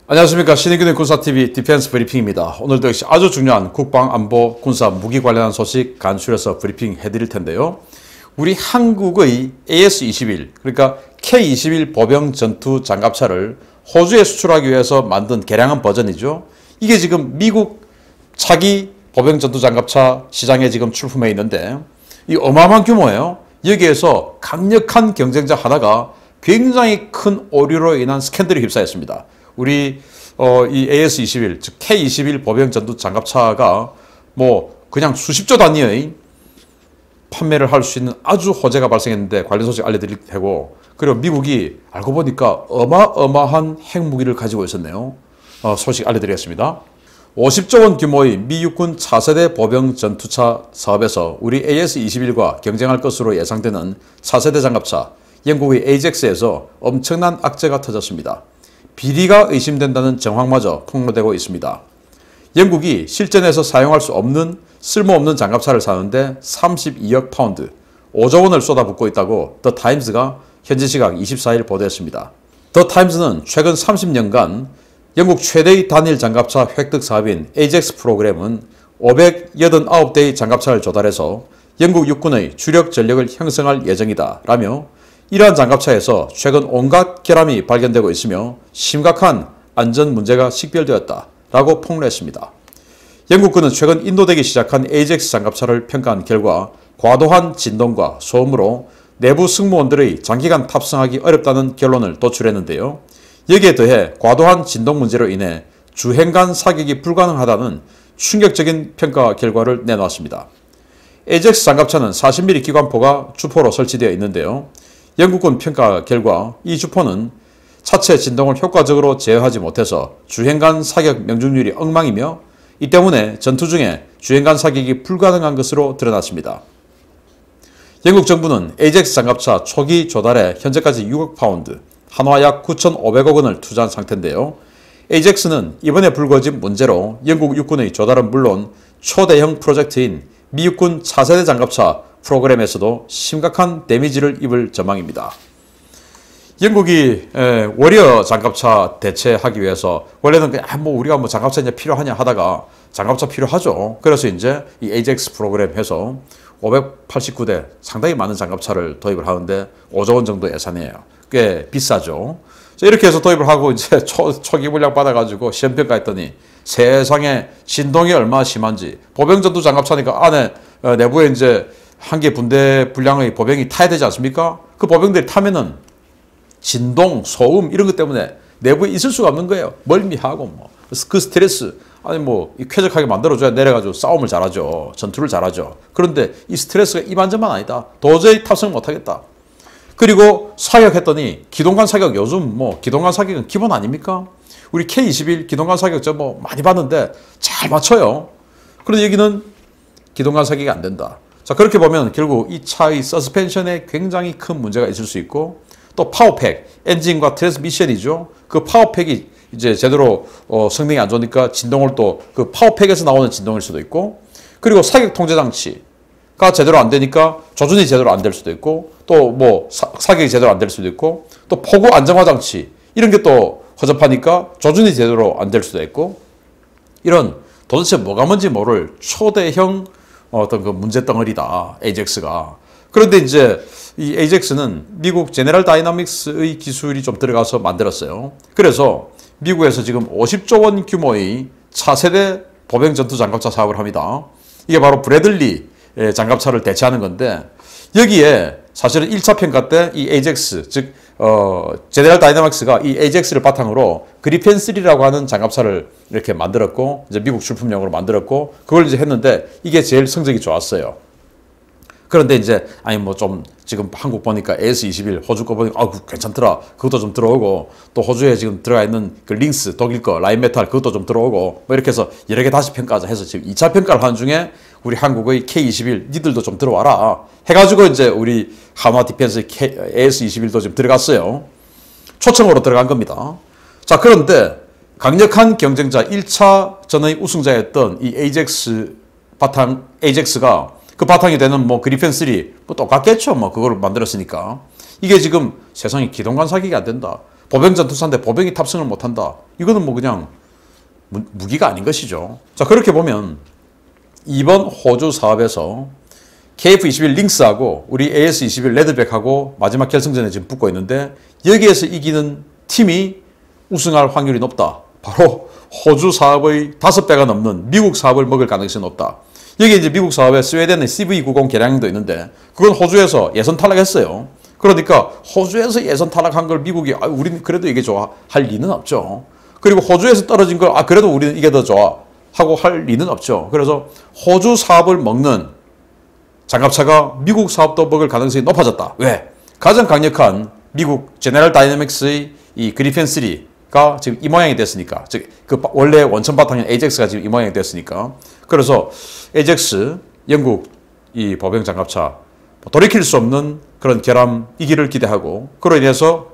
안녕하십니까. 신의균의 군사TV 디펜스 브리핑입니다. 오늘도 역시 아주 중요한 국방, 안보, 군사, 무기 관련한 소식 간추려서 브리핑 해드릴 텐데요. 우리 한국의 AS-21, 그러니까 K-21 보병 전투 장갑차를 호주에 수출하기 위해서 만든 개량한 버전이죠. 이게 지금 미국 차기 보병 전투 장갑차 시장에 지금 출품해 있는데 이 어마어마한 규모예요. 여기에서 강력한 경쟁자 하나가 굉장히 큰 오류로 인한 스캔들이 휩싸였습니다. 우리 이 AS-21, 즉 K-21 보병 전투 장갑차가 뭐 그냥 수십조 단위의 판매를 할 수 있는 아주 호재가 발생했는데 관련 소식 알려드릴 테고, 그리고 미국이 알고 보니까 어마어마한 핵무기를 가지고 있었네요. 소식 알려드리겠습니다. 50조 원 규모의 미 육군 차세대 보병 전투차 사업에서 우리 AS-21과 경쟁할 것으로 예상되는 차세대 장갑차 영국의 AJAX에서 엄청난 악재가 터졌습니다. 비리가 의심된다는 정황마저 폭로되고 있습니다. 영국이 실전에서 사용할 수 없는 쓸모없는 장갑차를 사는데 32억 파운드, 5조 원을 쏟아붓고 있다고 더 타임스가 현지 시각 24일 보도했습니다. 더 타임스는 최근 30년간 영국 최대의 단일 장갑차 획득 사업인 AJAX 프로그램은 589대의 장갑차를 조달해서 영국 육군의 주력 전력을 형성할 예정이다 라며, 이러한 장갑차에서 최근 온갖 결함이 발견되고 있으며 심각한 안전 문제가 식별되었다 라고 폭로했습니다. 영국군은 최근 인도되기 시작한 AJAX 장갑차를 평가한 결과 과도한 진동과 소음으로 내부 승무원들의 장기간 탑승하기 어렵다는 결론을 도출했는데요. 여기에 더해 과도한 진동 문제로 인해 주행간 사격이 불가능하다는 충격적인 평가 결과를 내놓았습니다. AJAX 장갑차는 40mm 기관포가 주포로 설치되어 있는데요. 영국군 평가 결과 이 주포는 차체 진동을 효과적으로 제어하지 못해서 주행간 사격 명중률이 엉망이며, 이 때문에 전투 중에 주행간 사격이 불가능한 것으로 드러났습니다. 영국 정부는 AJAX 장갑차 초기 조달에 현재까지 6억 파운드, 한화 약 9,500억 원을 투자한 상태인데요. AJAX는 이번에 불거진 문제로 영국 육군의 조달은 물론 초대형 프로젝트인 미 육군 차세대 장갑차 프로그램에서도 심각한 데미지를 입을 전망입니다. 영국이 워리어 장갑차 대체하기 위해서 원래는 우리가 장갑차 이제 필요하냐 하다가 장갑차 필요하죠. 그래서 이제 이 AJAX 프로그램 해서 589대 상당히 많은 장갑차를 도입을 하는데 5조 원 정도 예산이에요. 꽤 비싸죠. 이렇게 해서 도입을 하고 이제 초기 물량 받아가지고 시험평가했더니 세상에 진동이 얼마나 심한지, 보병 전투 장갑차니까 안에 내부에 이제 한 개 분대 분량의 보병이 타야 되지 않습니까? 그 보병들이 타면은 진동, 소음 이런 것 때문에 내부에 있을 수가 없는 거예요. 멀미하고 그 스트레스, 쾌적하게 만들어줘야 내려가지고 싸움을 잘하죠. 전투를 잘하죠. 그런데 이 스트레스가 이만저만 아니다. 도저히 탑승을 못하겠다. 그리고 사격했더니 기동관 사격, 요즘 기동관 사격은 기본 아닙니까? 우리 K-21 기동관 사격 많이 봤는데 잘 맞춰요. 그런데 여기는 기동관 사격이 안 된다. 자, 그렇게 보면 결국 이 차의 서스펜션에 굉장히 큰 문제가 있을 수 있고, 또 파워팩, 엔진과 트랜스미션이죠. 그 파워팩이 이제 제대로 성능이 안 좋으니까 진동을 또 그 파워팩에서 나오는 진동일 수도 있고, 그리고 사격 통제 장치가 제대로 안 되니까 조준이 제대로 안 될 수도 있고, 또 사격이 제대로 안 될 수도 있고, 또 포구 안정화 장치 이런 게 또 허접하니까 조준이 제대로 안 될 수도 있고, 이런 도대체 뭐가 뭔지 모를 초대형 어떤 그 문제 덩어리다, AJAX가. 그런데 이제 이 AJAX는 미국 제네럴 다이나믹스의 기술이 좀 들어가서 만들었어요. 그래서 미국에서 지금 50조 원 규모의 차세대 보병 전투 장갑차 사업을 합니다. 이게 바로 브래들리 장갑차를 대체하는 건데, 여기에 사실은 1차 평가 때 이 AJAX, 즉 제네럴 다이나믹스가 이 AJAX를 바탕으로 그리펜 3라고 하는 장갑차를 이렇게 만들었고, 이제 미국 출품용으로 만들었고, 그걸 이제 했는데 이게 제일 성적이 좋았어요. 그런데 이제 좀 지금 한국 보니까 AS-21 호주 거 보니까 괜찮더라. 그것도 좀 들어오고, 또 호주에 지금 들어가 있는 그 링스 독일 거 라인메탈 그것도 좀 들어오고, 이렇게 해서 여러 개 다시 평가하자 해서 지금 2차 평가를 하는 중에 우리 한국의 K-21 니들도 좀 들어와라 해가지고 이제 우리 한화 디펜스 AS-21도 지금 들어갔어요. 초청으로 들어간 겁니다. 자, 그런데 강력한 경쟁자 1차 전의 우승자였던 이 AJAX가 그 바탕이 되는 그리펜 3 똑같겠죠. 그걸 만들었으니까. 이게 지금 세상에 기동관 사격이 안 된다. 보병 전투사인데 보병이 탑승을 못한다. 이거는 뭐 그냥 무기가 아닌 것이죠. 자, 그렇게 보면 이번 호주 사업에서 KF-21 링스하고 우리 AS-21 레드백하고 마지막 결승전에 지금 붙고 있는데 여기에서 이기는 팀이 우승할 확률이 높다. 바로 호주 사업의 5배가 넘는 미국 사업을 먹을 가능성이 높다. 여기 이제 미국 사업에 스웨덴의 CV90 개량도 있는데 그건 호주에서 예선 탈락했어요. 그러니까 호주에서 예선 탈락한 걸 미국이 우리는 그래도 이게 좋아 할 리는 없죠. 그리고 호주에서 떨어진 걸 그래도 우리는 이게 더 좋아 하고 할 리는 없죠. 그래서 호주 사업을 먹는 장갑차가 미국 사업도 먹을 가능성이 높아졌다. 왜? 가장 강력한 미국 제너럴 다이내믹스의 이 그리펜 3가 지금 이 모양이 됐으니까, 즉 그 원래 원천 바탕인 AJAX가 지금 이 모양이 됐으니까. 그래서 AJAX 영국 이 보병 장갑차 돌이킬 수 없는 그런 결함 이기를 기대하고, 그로 인해서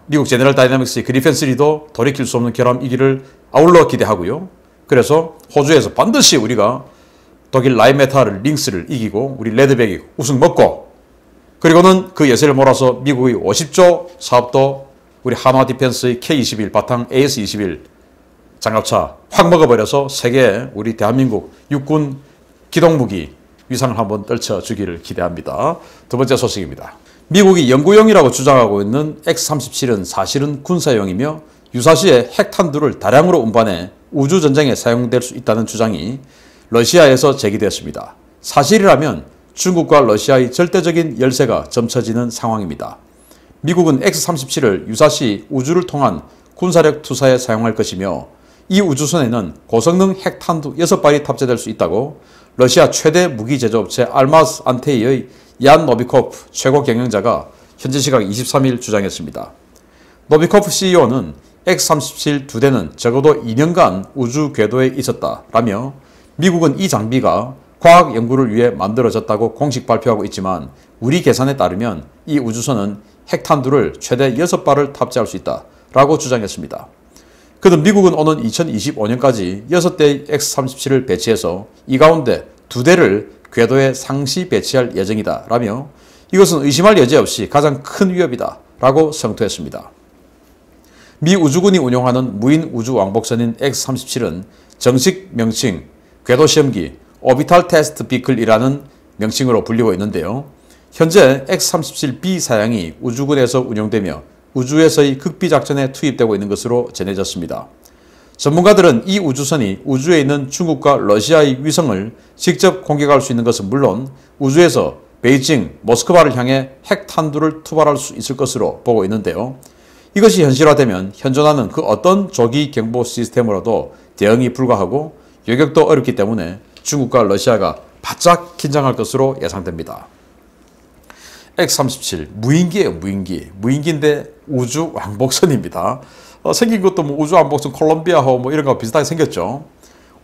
미국 제너럴 다이내믹스의 그리펜 3도 돌이킬 수 없는 결함 이기를 아울러 기대하고요. 그래서 호주에서 반드시 우리가 독일 라인메탈을 링스를 이기고 우리 레드백이 우승 먹고, 그리고는 그 예세를 몰아서 미국의 50조 사업도 우리 한화 디펜스의 K21 바탕 AS21 장갑차 확 먹어버려서 세계 우리 대한민국 육군 기동무기 위상을 한번 떨쳐주기를 기대합니다. 두 번째 소식입니다. 미국이 연구용이라고 주장하고 있는 X-37은 사실은 군사용이며 유사시에 핵탄두를 다량으로 운반해 우주전쟁에 사용될 수 있다는 주장이 러시아에서 제기되었습니다. 사실이라면 중국과 러시아의 절대적인 열세가 점쳐지는 상황입니다. 미국은 X-37을 유사시 우주를 통한 군사력 투사에 사용할 것이며 이 우주선에는 고성능 핵탄두 6발이 탑재될 수 있다고 러시아 최대 무기 제조업체 알마스 안테이의 얀 노비코프 최고 경영자가 현지 시각 23일 주장했습니다. 노비코프 CEO는 X-37 두 대는 적어도 2년간 우주 궤도에 있었다라며 미국은 이 장비가 과학 연구를 위해 만들어졌다고 공식 발표하고 있지만 우리 계산에 따르면 이 우주선은 핵탄두를 최대 6발을 탑재할 수 있다라고 주장했습니다. 그는 미국은 오는 2025년까지 6대의 X-37을 배치해서 이 가운데 2대를 궤도에 상시 배치할 예정이다라며 이것은 의심할 여지 없이 가장 큰 위협이다 라고 성토했습니다. 미 우주군이 운용하는 무인 우주 왕복선인 X-37은 정식 명칭 궤도시험기 오비탈 테스트 비클이라는 명칭으로 불리고 있는데요. 현재 X-37B 사양이 우주군에서 운용되며 우주에서의 극비작전에 투입되고 있는 것으로 전해졌습니다. 전문가들은 이 우주선이 우주에 있는 중국과 러시아의 위성을 직접 공격할 수 있는 것은 물론 우주에서 베이징, 모스크바를 향해 핵탄두를 투발할 수 있을 것으로 보고 있는데요. 이것이 현실화되면 현존하는 그 어떤 조기 경보 시스템으로도 대응이 불가하고 요격도 어렵기 때문에 중국과 러시아가 바짝 긴장할 것으로 예상됩니다. X-37 무인기예요. 무인기인데 우주 왕복선입니다. 생긴 것도 뭐 우주 왕복선 콜롬비아호 뭐 이런 거 비슷하게 생겼죠.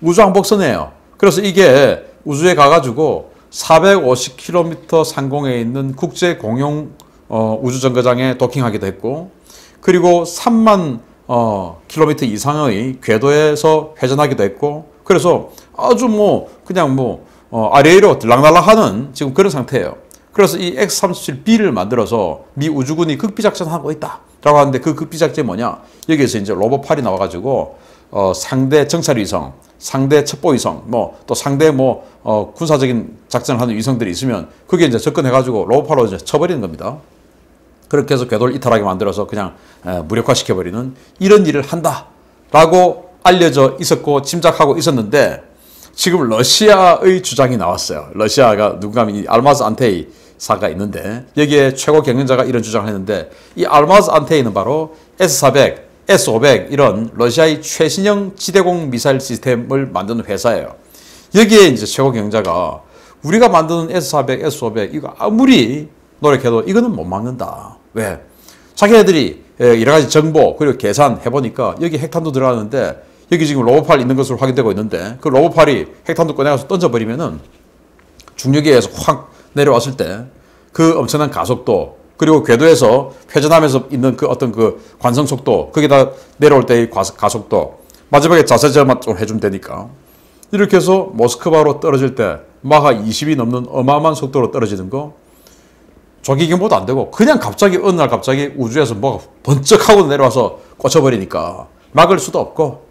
우주 왕복선이에요. 그래서 이게 우주에 가가지고 450km 상공에 있는 국제 공용 우주정거장에 도킹하기도 했고, 그리고 3만 킬로미터 이상의 궤도에서 회전하기도 했고, 그래서 아주 뭐 그냥 뭐 아래로 들락날락하는 지금 그런 상태예요. 그래서 이 X-37B를 만들어서 미 우주군이 극비작전하고 있다라고 하는데 그 극비작전이 뭐냐? 여기에서 이제 로봇8이 나와가지고 상대 정찰위성, 상대 첩보위성, 뭐 또 상대 군사적인 작전을 하는 위성들이 있으면 그게 이제 접근해가지고 로봇8로 이제 쳐버리는 겁니다. 그렇게 해서 궤도를 이탈하게 만들어서 그냥 무력화시켜버리는 이런 일을 한다라고 알려져 있었고 짐작하고 있었는데 지금 러시아의 주장이 나왔어요. 러시아가 누군가 하면 이 알마즈 안테이사가 있는데 여기에 최고 경영자가 이런 주장을 했는데 이 알마즈 안테이는 바로 S-400, S-500 이런 러시아의 최신형 지대공 미사일 시스템을 만드는 회사예요. 여기에 이제 최고 경영자가 우리가 만드는 S-400, S-500 이거 아무리 노력해도 이거는 못 막는다. 왜? 자기네들이 여러 가지 정보 그리고 계산 해보니까 여기 핵탄두 들어가는데 여기 지금 로봇8 있는 것으로 확인되고 있는데 그 로봇8이 핵탄두 꺼내가서 던져버리면은 중력에 의해서 확 내려왔을 때 그 엄청난 가속도 그리고 궤도에서 회전하면서 있는 그 어떤 그 관성 속도 거기다 내려올 때의 가속도 마지막에 자세 제어만 좀 해주면 되니까 이렇게 해서 모스크바로 떨어질 때 마하 20이 넘는 어마어마한 속도로 떨어지는 거 조기 경보도 안 되고 그냥 갑자기 어느 날 갑자기 우주에서 뭐가 번쩍하고 내려와서 꽂혀버리니까 막을 수도 없고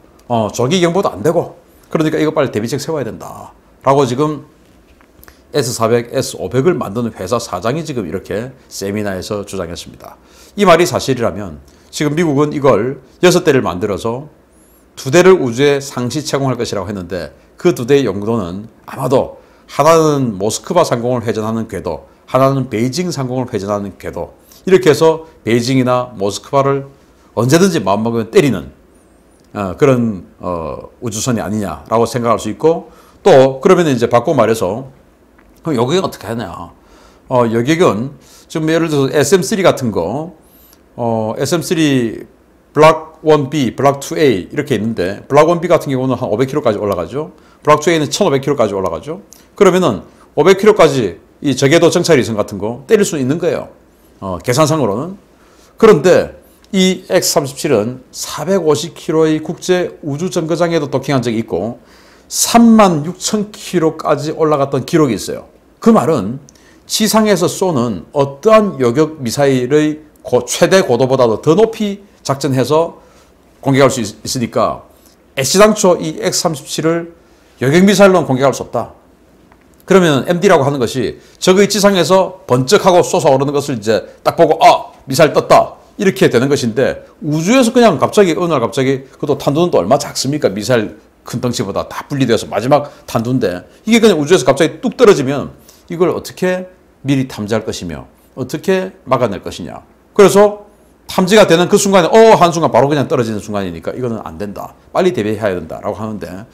조기 경보도 안 되고 그러니까 이거 빨리 대비책 세워야 된다 라고 지금 S400, S500을 만드는 회사 사장이 지금 이렇게 세미나에서 주장했습니다. 이 말이 사실이라면 지금 미국은 이걸 6대를 만들어서 2대를 우주에 상시 채공할 것이라고 했는데 그 2대의 용도는 아마도 하나는 모스크바 상공을 회전하는 궤도, 하나는 베이징 상공을 회전하는 궤도, 이렇게 해서 베이징이나 모스크바를 언제든지 마음먹으면 때리는 그런 우주선이 아니냐라고 생각할 수 있고, 또 그러면 이제 바꿔 말해서 그럼 여객은 어떻게 하냐? 여객은 지금 예를 들어서 SM3 같은 거, SM3 블락 1B, 블락 2A 이렇게 있는데 블락 1B 같은 경우는 한 500km까지 올라가죠. 블락 2A는 1500km까지 올라가죠. 그러면은 500km까지 이 저궤도 정찰 위성 같은 거 때릴 수 있는 거예요. 계산상으로는. 그런데 이 X-37은 450km의 국제 우주 정거장에도 도킹한 적이 있고 36,000km까지 올라갔던 기록이 있어요. 그 말은 지상에서 쏘는 어떠한 요격 미사일의 최대 고도보다도 더 높이 작전해서 공격할 수 있으니까 애시당초 이 X-37을 요격미사일로는 공격할 수 없다. 그러면 MD라고 하는 것이 적의 지상에서 번쩍하고 솟아오르는 것을 이제 딱 보고 미사일 떴다 이렇게 되는 것인데, 우주에서 그냥 갑자기 어느 날 갑자기, 그것도 탄두는 또 얼마 작습니까? 미사일 큰 덩치보다 다 분리되어서 마지막 탄두인데 이게 그냥 우주에서 갑자기 뚝 떨어지면 이걸 어떻게 미리 탐지할 것이며 어떻게 막아낼 것이냐. 그래서 탐지가 되는 그 순간에 한순간 바로 그냥 떨어지는 순간이니까 이거는 안 된다. 빨리 대비해야 된다라고 하는데,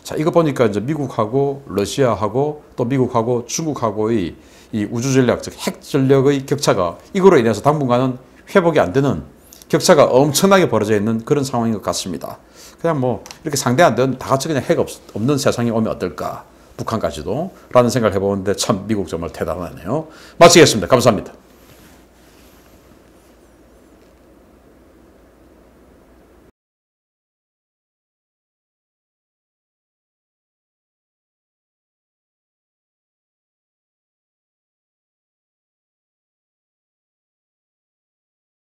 자, 이거 보니까 이제 미국하고 러시아하고 또 미국하고 중국하고의 이 우주 전략, 즉 핵 전력의 격차가 이거로 인해서 당분간은 회복이 안 되는 격차가 엄청나게 벌어져 있는 그런 상황인 것 같습니다. 그냥 뭐 이렇게 상대 안 되는 다 같이 그냥 핵 없는 세상이 오면 어떨까? 북한까지도 라는 생각을 해보는데 참 미국 정말 대단하네요. 마치겠습니다. 감사합니다.